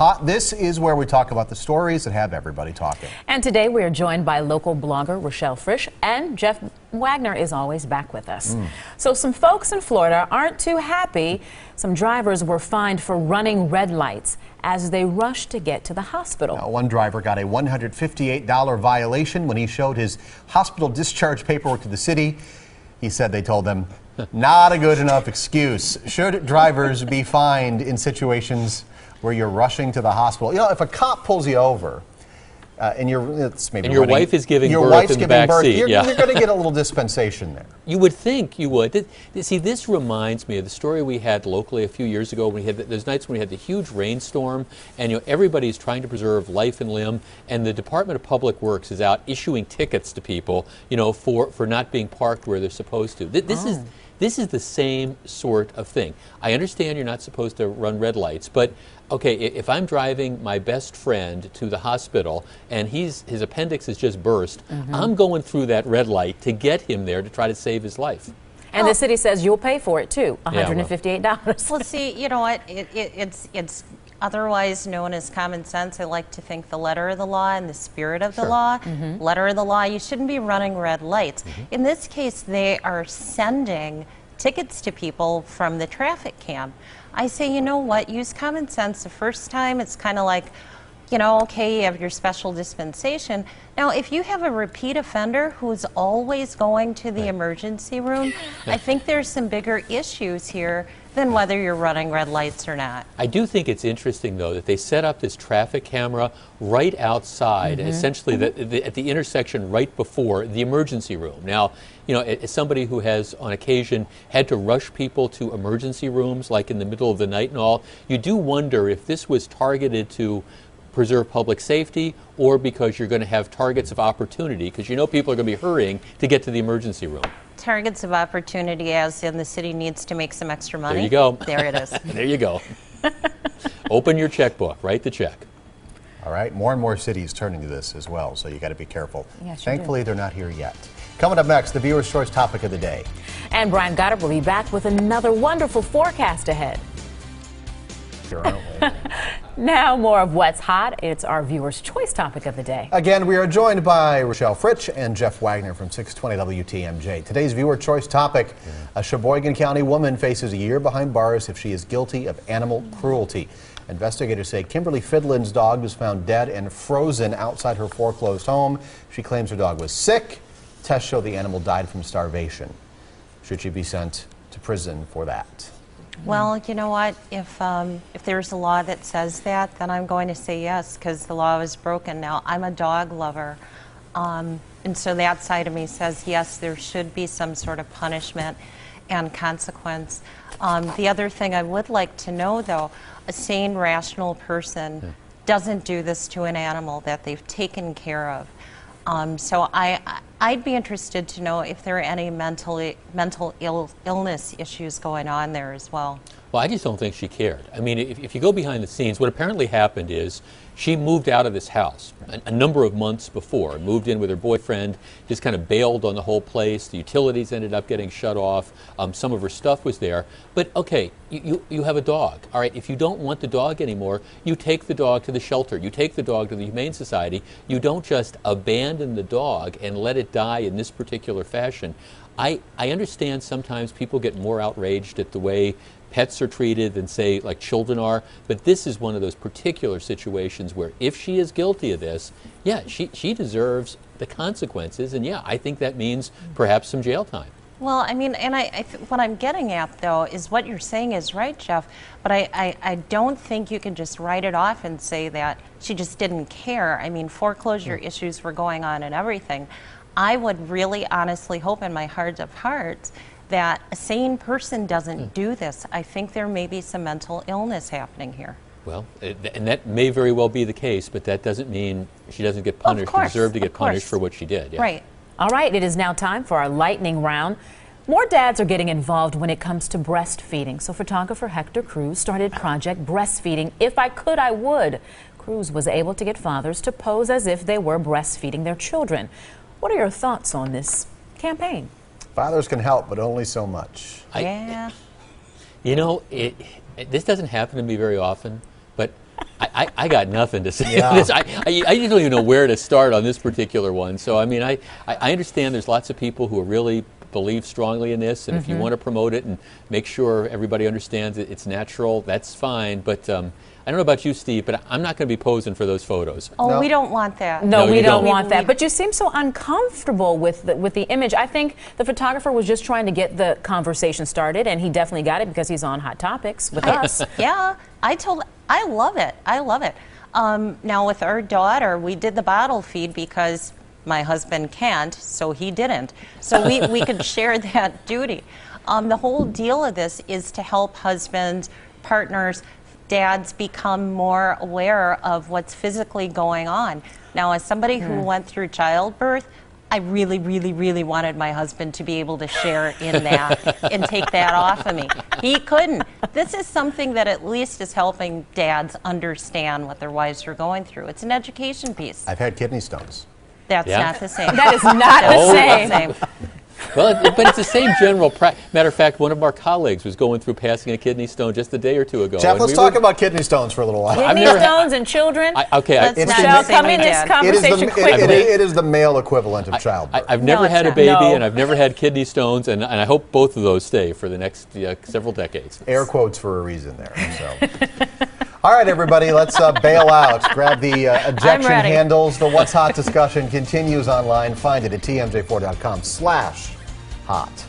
Hot. This is where we talk about the stories that have everybody talking. And today we are joined by local blogger Rochelle Fritsch, and Jeff Wagner is always back with us. So some folks in Florida aren't too happy. Some drivers were fined for running red lights as they rushed to get to the hospital. Now, one driver got a $158 violation when he showed his hospital discharge paperwork to the city. He said they told them, not a good enough excuse. Should drivers be fined in situations where you're rushing to the hospital? You know, if a cop pulls you over and your wife is giving birth in the back seat, you're going to get a little dispensation there. You would think you would. See, this reminds me of the story we had locally a few years ago when we had those nights when we had the huge rainstorm, and everybody's trying to preserve life and limb, and the Department of Public Works is out issuing tickets to people, for not being parked where they're supposed to. This is the same sort of thing. I understand you're not supposed to run red lights, but okay, if I'm driving my best friend to the hospital and his appendix has just burst, I'm going through that red light to get him there to try to save his life. And the city says you'll pay for it too, $158. Well, see, you know what? It's otherwise known as common sense. I like to think the letter of the law and the spirit of the law. Letter of the law, you shouldn't be running red lights. In this case, they are sending tickets to people from the traffic cam. I say, you know what, use common sense the first time. It's kind of like, okay, you have your special dispensation. Now, if you have a repeat offender who's always going to the emergency room, I think there's some bigger issues here than whether you're running red lights or not. I do think it's interesting, though, that they set up this traffic camera right outside, essentially at the intersection right before the emergency room. Now, as somebody who has, on occasion, had to rush people to emergency rooms, like in the middle of the night and all, you do wonder if this was targeted to preserve public safety or because you're going to have targets of opportunity, because people are going to be hurrying to get to the emergency room. Targets of opportunity, as in the city needs to make some extra money. There you go. There it is. There you go. Open your checkbook, write the check. All right, more and more cities turning to this as well, so you got to be careful. Yes, Thankfully, they're not here yet. Coming up next, the viewer's choice topic of the day. And Brian Goddard will be back with another wonderful forecast ahead. Here, aren't we? Now more of what's hot. It's our viewer's choice topic of the day. Again, we are joined by Rochelle Fritsch and Jeff Wagner from 620 WTMJ. Today's viewer choice topic, a Sheboygan County woman faces a year behind bars if she is guilty of animal cruelty. Investigators say Kimberly Fidlin's dog was found dead and frozen outside her foreclosed home. She claims her dog was sick. Tests show the animal died from starvation. Should she be sent to prison for that? Well, you know what? If there's a law that says that, then I'm going to say yes, because the law was broken. Now, I'm a dog lover, and so that side of me says yes, there should be some sort of punishment and consequence. The other thing I would like to know, though, a sane, rational person doesn't do this to an animal that they've taken care of. So I'd be interested to know if there are any mental illness issues going on there as well. Well, I just don't think she cared. I mean, if you go behind the scenes, what apparently happened is she moved out of this house a number of months before, moved in with her boyfriend, just kind of bailed on the whole place. The utilities ended up getting shut off. Some of her stuff was there. But, okay, you have a dog. All right, if you don't want the dog anymore, you take the dog to the shelter. You take the dog to the Humane Society. You don't just abandon the dog and let it die in this particular fashion. I understand sometimes people get more outraged at the way pets are treated than, say, like children are, but this is one of those particular situations where if she is guilty of this, yeah, she deserves the consequences, and yeah, I think that means perhaps some jail time. Well, I mean, and what I'm getting at, though, is what you're saying is right, Jeff, but I don't think you can just write it off and say that she just didn't care. I mean, foreclosure issues were going on and everything. I would really honestly hope in my heart of hearts that a sane person doesn't do this. I think there may be some mental illness happening here. Well, and that may very well be the case, but that doesn't mean she doesn't get punished, deserve to get punished for what she did. Yeah. Right. All right, it is now time for our lightning round. More dads are getting involved when it comes to breastfeeding. So photographer Hector Cruz started Project Breastfeeding. If I could, I would. Cruz was able to get fathers to pose as if they were breastfeeding their children. What are your thoughts on this campaign? Fathers can help, but only so much. Yeah. You know, this doesn't happen to me very often, but I got nothing to say. Yeah. On this. I don't even know where to start on this particular one. So I mean, I understand there's lots of people who really believe strongly in this, and if you want to promote it and make sure everybody understands it's natural, that's fine. But I don't know about you, Steve, but I'm not going to be posing for those photos. Oh, No. we don't want that. No, No, we you don't don't. want that. But you seem so uncomfortable with the image. I think the photographer was just trying to get the conversation started, and he definitely got it because he's on Hot Topics with us. Yeah, I love it. I love it. Now with our daughter, we did the bottle feed because my husband can't, so he didn't. So we could share that duty. The whole deal of this is to help husbands, partners, dads become more aware of what's physically going on. Now, as somebody who went through childbirth, I really, really, really wanted my husband to be able to share in that and take that off of me. He couldn't. This is something that at least is helping dads understand what their wives are going through. It's an education piece. I've had kidney stones. That's Yeah. not the same. That is not That's the same. Well, but it's the same general matter of fact, one of our colleagues was going through passing a kidney stone just a day or two ago. Jeff, and let's we talk were- about kidney stones for a little while. Kidney never had- stones and children. Okay, Let's It's not the- Michelle, say come we in this did. conversation quickly. It is the male equivalent of childbirth. I've never it's had a not. baby, No. and I've never had kidney stones, and I hope both of those stay for the next several decades. Air quotes for a reason there. So. All right, everybody, let's bail out. Grab the ejection ready. handles. The What's Hot discussion continues online. Find it at tmj4.com/hot.